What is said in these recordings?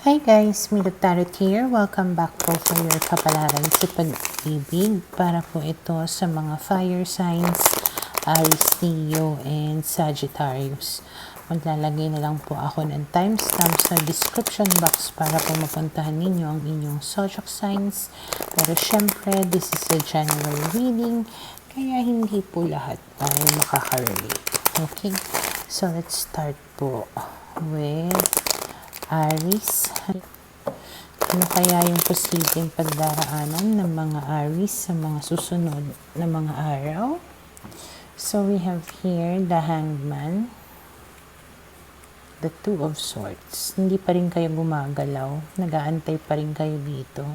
Hi guys, Milot Tarot here. Welcome back po for your kapalaran sa pag-ibig. Para po ito sa mga fire signs, Aries, Leo, and Sagittarius. Maglalagay na lang po ako ng timestamp sa description box para po mapuntahan ninyo ang inyong zodiac signs. Pero syempre, this is a general reading, kaya hindi po lahat ay makaka-relate. Okay? So let's start po with Aries. Ano kaya yung posibleng pagdaraanan ng mga Aries sa mga susunod na mga araw? So we have here the Hangman, the Two of Swords. Hindi pa rin kayo gumagalaw. Nag-aantay pa rin kayo dito.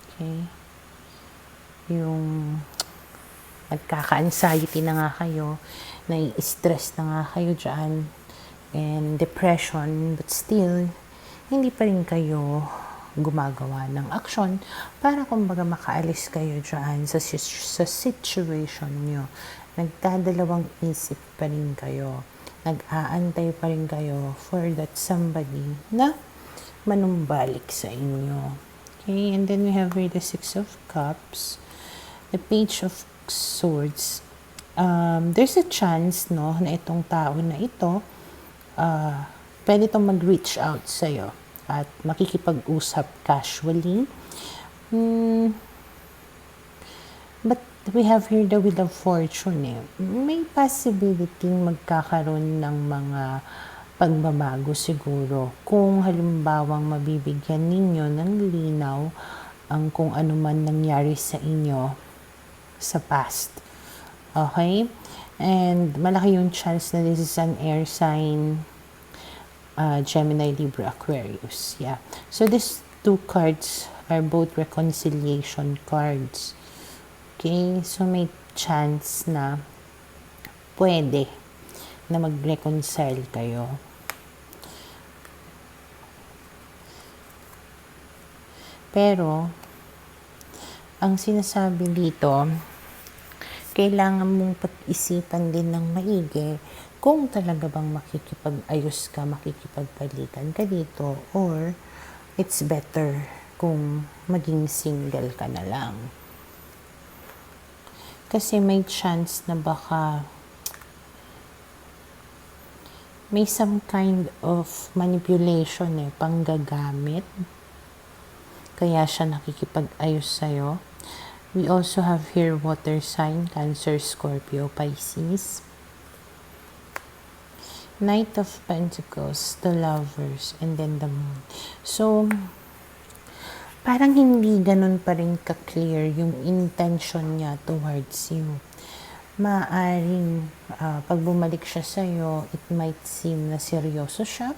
Okay. Yung nagkaka-anxiety na nga kayo, nai-stress na nga kayo dyan, and depression, but still, hindi pa rin kayo gumagawa ng aksyon para kumbaga makaalis kayo dyan sa situation nyo. Nagdadalawang isip pa rin kayo. Nag-aantay pa rin kayo for that somebody na manumbalik sa inyo. Okay, and then we have here the Six of Cups, the Page of Swords. There's a chance, no, na itong tao na ito, pwede itong mag-reach out sa'yo at makikipag-usap casually. But we have here the Wheel of Fortune. May possibility magkakaroon ng mga pagbabago siguro kung halimbawang mabibigyan ninyo ng linaw ang kung ano man nangyari sa inyo sa past. Okay? And malaki yung chance na this is an air sign, Gemini, Libra, Aquarius. Yeah. So these two cards are both reconciliation cards. Okay? So may chance na pwede na mag-reconcile kayo. Pero, ang sinasabi dito, kailangan mong pag-isipan din ng maigi kung talaga bang makikipag-ayos ka, makikipagpalitan ka dito, or it's better kung maging single ka na lang. Kasi may chance na baka may some kind of manipulation panggagamit. Kaya siya nakikipag-ayos sa'yo. We also have here water sign, Cancer, Scorpio, Pisces. Knight of Pentacles, the Lovers, and then the Moon. So, parang hindi ganun pa rin ka-clear yung intention niya towards you. Maaring pag bumalik siya sa'yo, it might seem na seryoso siya.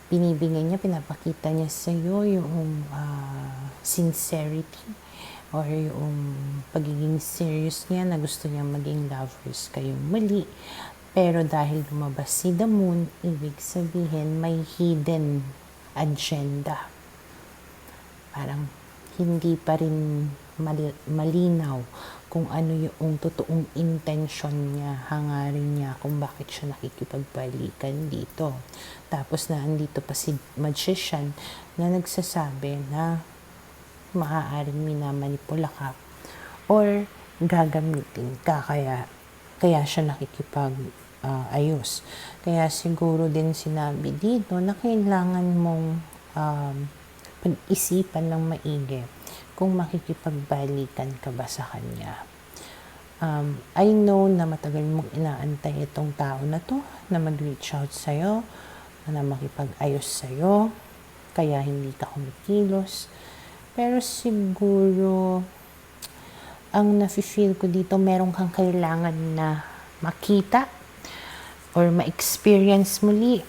Binibigay niya, pinapakita niya sa'yo yung sincerity or yung pagiging serious niya na gusto niya maging lovers kayong muli. Pero dahil lumabas si the Moon, ibig sabihin may hidden agenda. Parang hindi pa rin malinaw kung ano yung totoong intention niya, hangarin niya kung bakit siya nakikipagpalikan dito. Tapos na andito pa si Magician na nagsasabi na maaaring minamanipula ka or gagamitin ka, kaya siya nakikipag-ayos. Kaya siguro din sinabi dito na kailangan mong pag-isipan ng maigi kung makikipagbalikan ka ba sa kanya. I know na matagal mong inaantay itong tao na to na mag-reach out sa'yo, na makipag-ayos sa'yo, kaya hindi ka kumikilos. Pero siguro, ang nafe-feel ko dito, meron kang kailangan na makita or ma-experience muli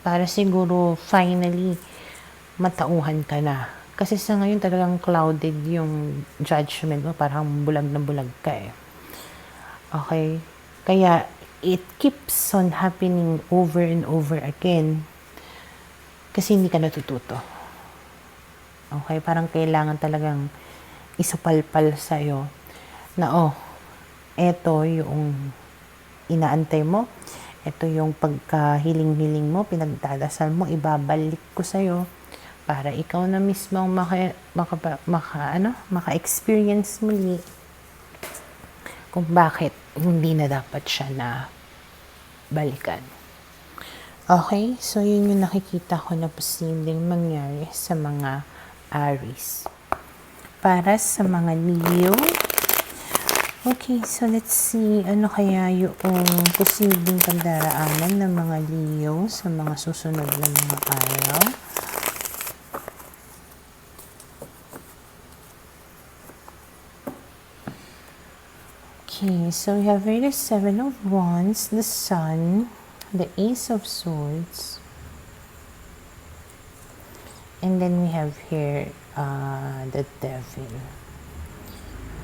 para siguro finally matauhan ka na. Kasi sa ngayon talagang clouded yung judgment mo, parang bulag na bulag ka Okay? Kaya it keeps on happening over and over again kasi hindi ka natututo. Okay? Parang kailangan talagang isupalpal sa'yo na eto yung inaantay mo, Ito yung pagkahiling-hiling mo, pinagdadasal mo, ibabalik ko sa'yo para ikaw na mismo ang maka-experience muli kung bakit hindi na dapat siya na balikan. Okay, so yun yung nakikita ko na posibleng mangyari sa mga Aries. Para sa mga Leo, okay, so let's see, ano kaya yung posibleng pagdaraanan ng mga Leo sa mga susunod na mga araw. Okay, so we have here the Seven of Wands, the Sun, the Ace of Swords, and then we have here the Devil.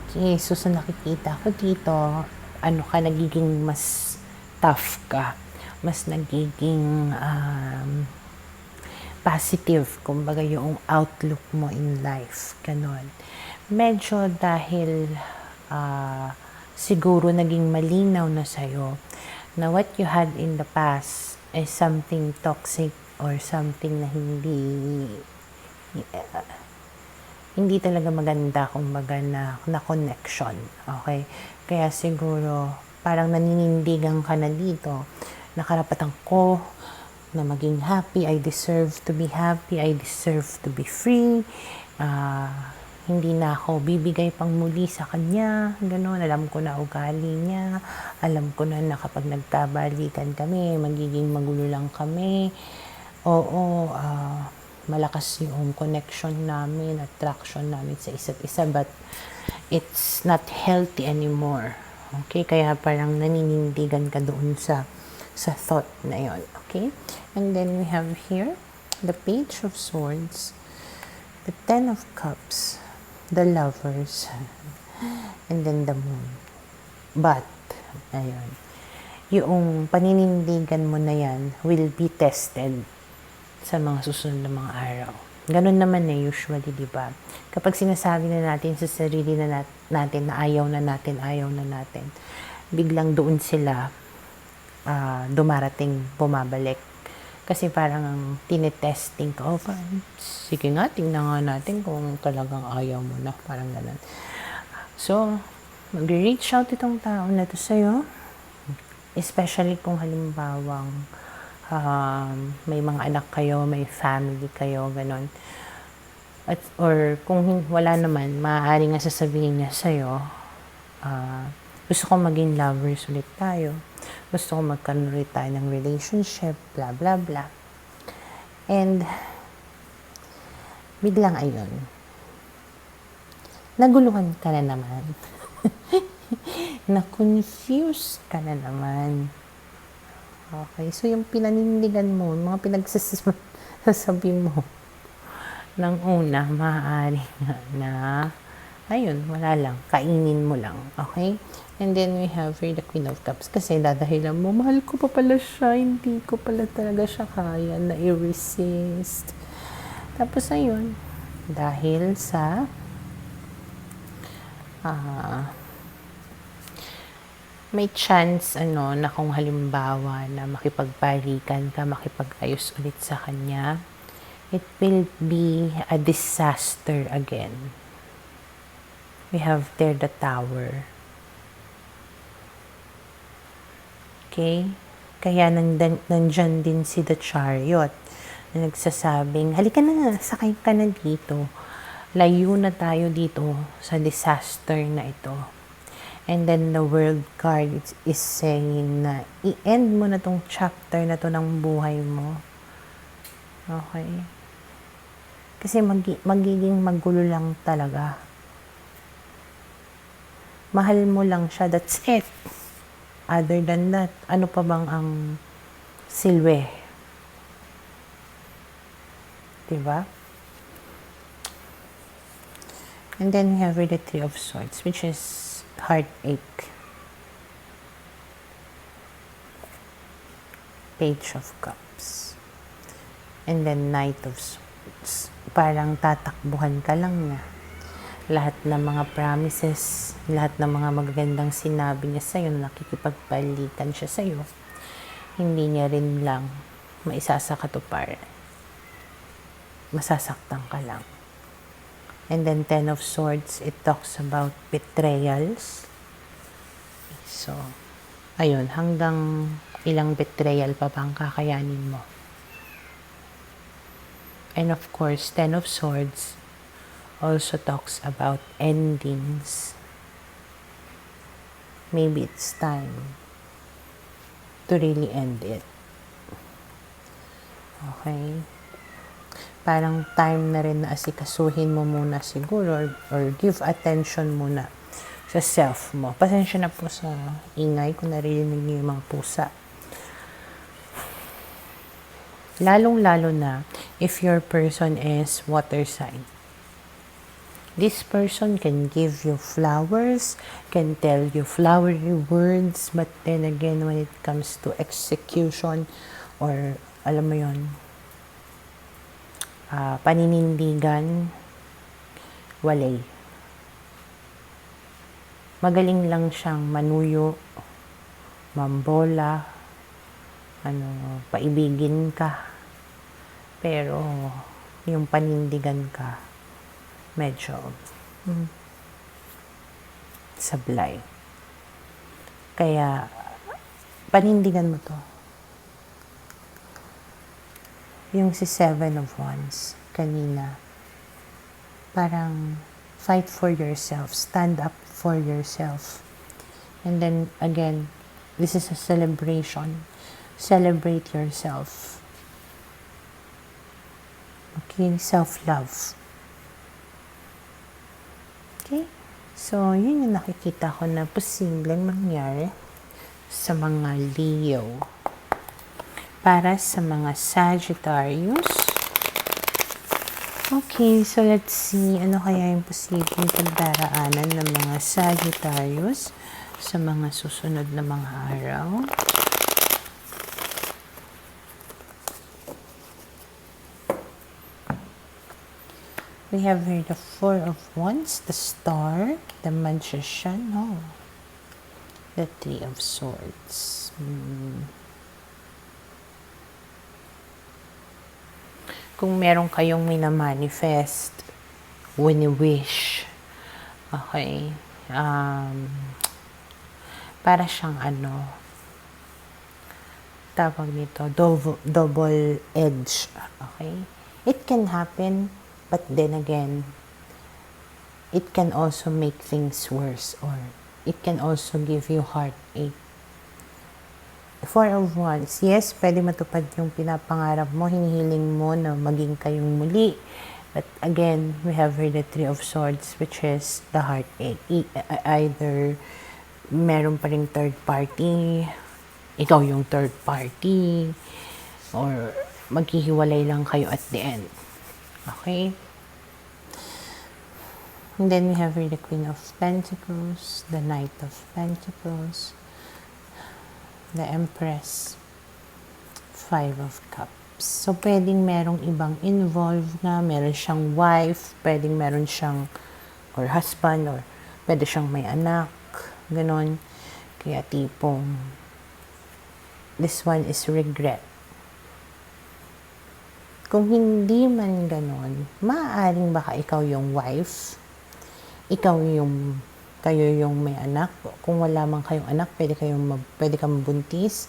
Okay, so sa nakikita ko dito, ano ka, nagiging mas tough ka, mas nagiging positive, kumbaga yung outlook mo in life, ganon. Medyo dahil siguro naging malinaw na sa'yo na what you had in the past is something toxic or something na hindi talaga maganda, kumbaga na connection, okay? Kaya siguro parang naninindigan ka na dito, na karapatan ko na maging happy, I deserve to be happy, I deserve to be free, hindi na ako bibigay pang muli sa kanya, gano'n. Alam ko na ugali niya, alam ko na kapag nagkabalikan kami, magiging magulo lang kami. Oo, malakas yung connection namin, attraction namin sa isa't isa, but it's not healthy anymore. Okay, kaya parang naninindigan ka doon sa thought na yon. Okay, and then we have here the Page of Swords, the Ten of Cups, the Lovers, and then the Moon. But, ayun, yung paninindigan mo na yan will be tested sa mga susunod na mga araw. Ganun naman usually, di ba? Kapag sinasabi na natin sa sarili na natin na ayaw na natin, biglang doon sila dumarating, bumabalik. Kasi parang tinetesting ka, sige nga, tingnan nga natin kung talagang ayaw mo na, parang ganun. So, mag-reach out itong tao na to sa'yo, especially kung halimbawang may mga anak kayo, may family kayo, ganon. Or kung wala naman, maaari nga sasabihin niya sa'yo, gusto ko maging lovers ulit tayo. Gusto ko magkaroon ulit tayo ng relationship, blah, blah, blah. And, biglang ayun, naguluhan ka na naman. Na-confused ka na naman. Okay, so yung pinanindigan mo, mga pinagsasabi mo ng una, maaari na, ayun, wala lang, kainin mo lang, okay? And then we have here the Queen of Cups, kasi dadahilan mo, mahal ko pa pala siya, hindi ko pala talaga siya kaya na i-resist. Tapos ayun, dahil sa may chance na kung halimbawa na makipagbalikan ka, makipag-ayos ulit sa kanya, it will be a disaster again. We have there the Tower. Okay? Kaya nandyan din si the Chariot na nagsasabing, halika na, sakay ka na dito. Layo na tayo dito sa disaster na ito. And then the World card is saying na i-end mo na tong chapter na to ng buhay mo. Okay? Kasi magiging magulo lang talaga. Mahal mo lang siya, that's it. Other than that, ano pa bang ang silwe? Diba? And then we have the Three of Swords, which is heartache. Page of Cups. And then Knight of Swords. Parang tatakbuhan ka lang na. Lahat ng mga promises, lahat ng mga magagandang sinabi niya sa'yo, nakikipagbalikan siya sa'yo, hindi niya rin lang maisa sa katuparan. Masasaktan ka lang. And then 10 of Swords, it talks about betrayals. So, ayun, hanggang ilang betrayal pa bang kakayanin mo. And of course, 10 of Swords also talks about endings. Maybe it's time to really end it. Okay? Parang time na rin na asikasuhin mo muna siguro or give attention muna sa self mo. Pasensya na po sa ingay kung narinig niyo yung mga pusa. Lalong-lalo na if your person is water sign. This person can give you flowers, can tell you flowery words, but then again, when it comes to execution or, alam mo yun, paninindigan, walay. Magaling lang siyang manuyo, mambola, paibigin ka. Pero, yung panindigan ka, medyo sablay. Kaya, panindigan mo to. Yung si 7 of Wands, kanina, parang fight for yourself, stand up for yourself. And then, again, this is a celebration. Celebrate yourself. Okay, self-love. Okay? So, yun yung nakikita ko na posibleng mangyari sa mga Leo. Para sa mga Sagittarius. Okay, so let's see. Ano kaya yung posibleng pagdaraanan ng mga Sagittarius sa mga susunod na mga araw? We have here the 4 of Wands, the Star, the Magician, the 3 of Swords. Kung meron kayong minamanifest, wini-wish, okay, para siyang tawag nito, double edge, okay? It can happen, but then again, it can also make things worse or it can also give you heartache. 4 of Wands, yes, pwede matupad yung pinapangarap mo, hinihiling mo na maging kayong muli. But again, we have here the 3 of Swords, which is the heartache. Either meron pa ring third party, ikaw yung third party, or maghihiwalay lang kayo at the end. Okay? And then we have here the Queen of Pentacles, the Knight of Pentacles, the Empress, 5 of Cups. So, pwedeng merong ibang involved na, meron siyang wife, pwedeng meron siyang, or husband, or pwede siyang may anak, ganon. Kaya tipong, this one is regret. Kung hindi man ganon, maaaring baka ikaw yung wife, kayo yung may anak. Kung wala man kayong anak, pwede kang mabuntis.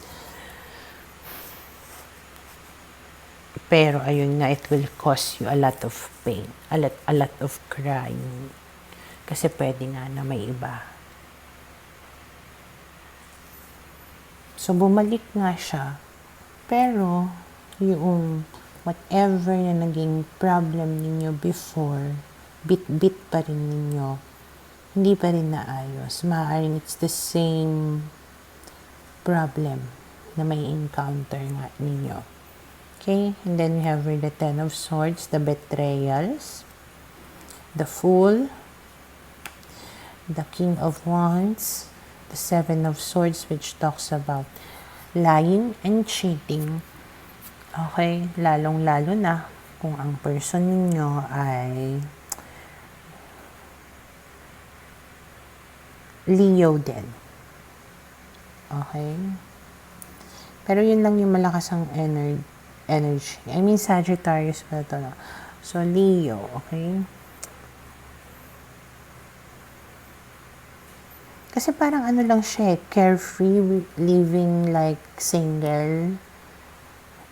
Pero ayun nga, it will cause you a lot of pain, a lot of crying. Kasi pwede nga na may iba. So bumalik nga siya, pero yung whatever na naging problem ninyo before, bit-bit pa rin ninyo, hindi pa rin naayos. Maaaring it's the same problem na may encounter nga ninyo. Okay? And then we have the 10 of Swords, the betrayals, the Fool, the King of Wands, the 7 of Swords, which talks about lying and cheating. Okay? Lalong-lalo na kung ang person ninyo ay Leo din. Okay? Pero yun lang yung malakas ang energy. I mean, Sagittarius pa ito, no? So, Leo, okay? Kasi parang ano lang siya, carefree, living like single.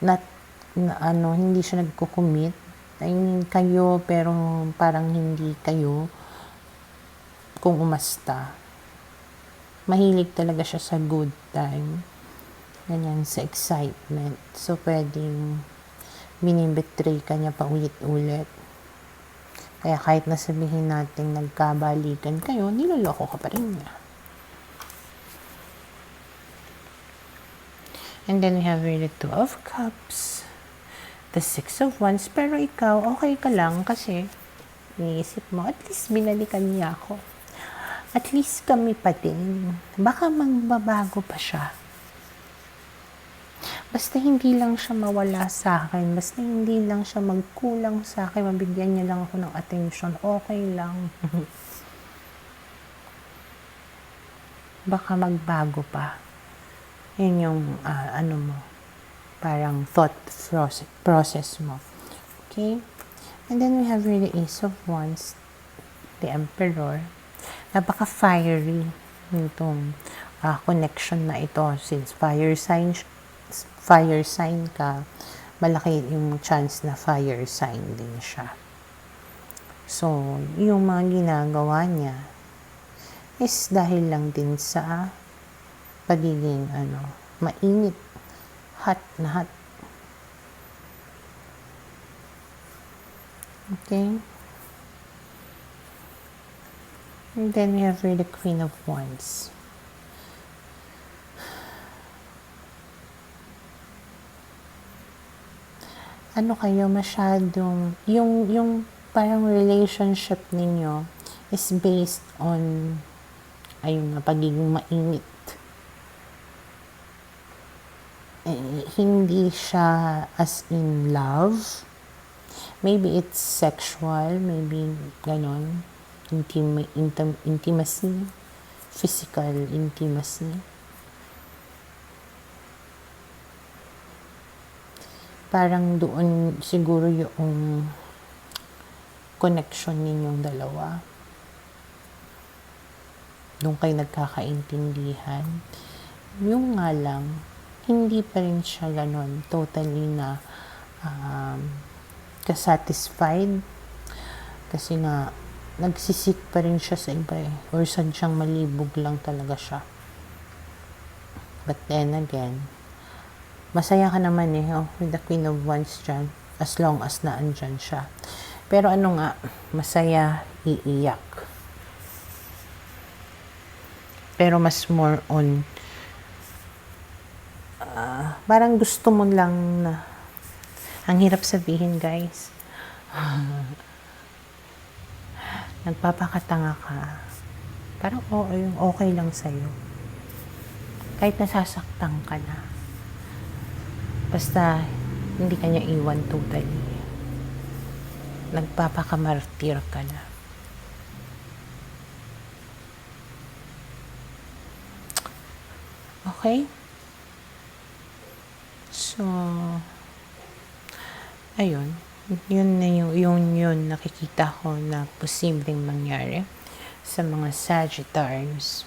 Not, hindi siya nagko-commit. I mean, kayo, pero parang hindi kayo kung umasta. Mahilig talaga siya sa good time. Ganyan, sa excitement. So, pwedeng binibetray ka niya pa ulit-ulit. Kaya kahit nasabihin natin nagkabalikan kayo, niloloko ka pa rin niya. And then we have really 2 of Cups. The 6 of Wands. Pero ikaw, okay ka lang kasi iniisip mo, at least binalikan niya ako. At least kami pa din. Baka magbabago pa siya. Basta hindi lang siya mawala sa akin. Basta hindi lang siya magkulang sa akin. Mabigyan niya lang ako ng attention. Okay lang. Baka magbago pa. Yun yung, mo, parang thought process mo. Okay? And then we have really Ace of Wands, the Emperor. Napaka-fiery nitong connection na ito. Since fire sign ka, malaki yung chance na fire sign din siya. So, yung mga ginagawa niya is dahil lang din sa pagiging mainit, hot na hot. Okay? And then we have the Queen of Wands. Kayo masyadong, yung parang relationship ninyo is based on, pagiging mainit. Hindi siya as in love. Maybe it's sexual, maybe ganon. Intimacy, physical intimacy. Parang doon siguro yung connection ninyong dalawa. Doon kayo nagkakaintindihan. Yung nga lang, hindi pa rin siya ganon, totally na kasatisfied. Kasi nga, nagsisik pa rin siya sa iba or sadyang malibog lang talaga siya. But then again, masaya ka naman with the Queen of Wands dyan, as long as naandyan siya. Pero masaya, iiyak. Pero mas more on, parang gusto mo lang na, ang hirap sabihin guys, nagpapakatanga ka, parang okay lang sa'yo. Kahit nasasaktan ka na. Basta, hindi ka niya iwan totally. Nagpapakamartir ka na. Okay? So, ayun. Yun na yun nakikita ko na posibleng mangyari sa mga Sagittarius.